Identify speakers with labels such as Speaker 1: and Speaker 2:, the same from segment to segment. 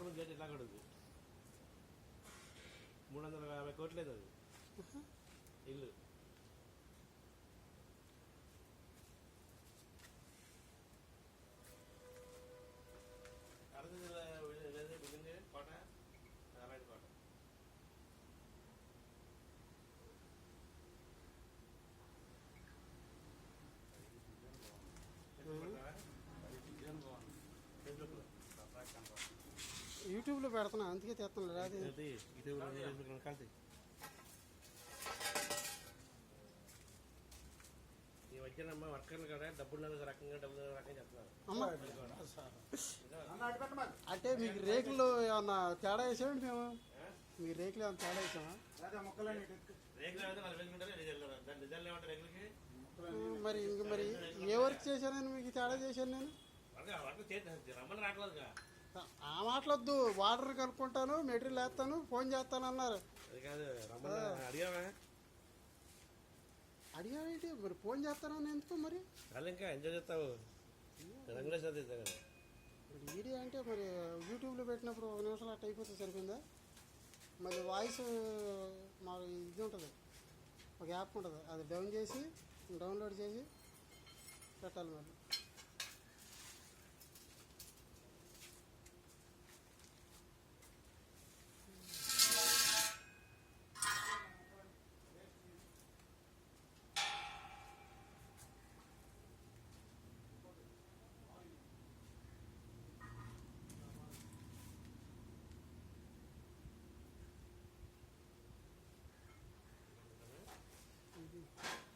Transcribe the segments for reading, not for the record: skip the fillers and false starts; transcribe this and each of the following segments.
Speaker 1: normal gate ఇట్లా కూడా ఉంది 350 కోట్లేదు అది ఇల్లు బిల్డింగ్ కోట నారాయణ కోట
Speaker 2: యూట్యూబ్లో పెడుతున్నా అందుకే తెస్తున్నా రాదు
Speaker 1: కలిసి ఈ వచ్చినమ్మా వర్కర్లు కూడా డబ్బులు రకంగా చెప్తున్నారు
Speaker 2: అంటే మీకు రేకులు ఏమన్నా తేడా వేసామండి మేము మీ రేకులు ఏమన్నా తేడా వేసామా మరి ఇంక మరి ఏ వర్క్ చేశానని మీకు తేడా చేశాను నేను
Speaker 1: రమ్మని రావట్లేదు
Speaker 2: ఆ మాటలొద్దు వాటర్ కనుక్కుంటాను మెటీరియల్ వేస్తాను ఫోన్ చేస్తాను అన్నారు
Speaker 1: అది కాదు రమ్మని అడిగావా
Speaker 2: అడిగావేంటి మరి ఫోన్ చేస్తానని ఎందుకు మరి
Speaker 1: వాళ్ళు ఇంకా ఎంజాయ్ చేస్తావు రంగులేసి కదా
Speaker 2: మరి వీడియో అంటే మరి యూట్యూబ్లో పెట్టినప్పుడు 1 నిమిషాలు అట్ట అయిపోతే సరిపోయిందా మరి వాయిస్ మాకు ఇది ఉంటుంది ఒక యాప్ ఉంటుంది అది డౌన్లోడ్ చేసి పెట్టాలి మరి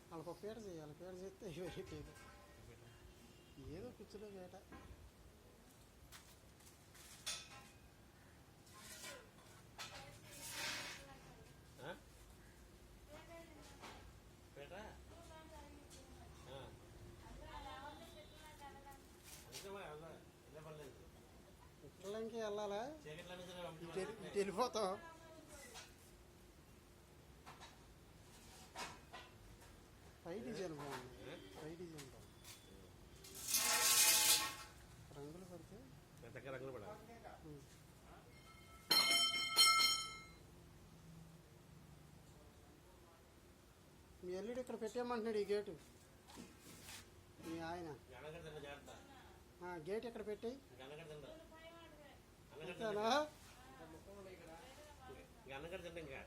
Speaker 2: వాళ్ళకు ఒక పీట చేయాలి పీట చేస్తే అయిపోయేది ఏదో పిచ్చిలో పీట పిల్లలకి వెళ్ళాలా వెళ్ళిపోతాం పై డిజైన్ బాగుంది పై డిజైన్ బాగుంది రంగులు పడితే
Speaker 1: రంగులు పడాలి
Speaker 2: మీ ఎల్లుడు ఇక్కడ పెట్టేయమంటున్నాడు ఈ గేటు మీ ఆయన గేట్ ఇక్కడ పెట్టేయి అంతేనా
Speaker 1: అన్నగడ తింటా ఇంకా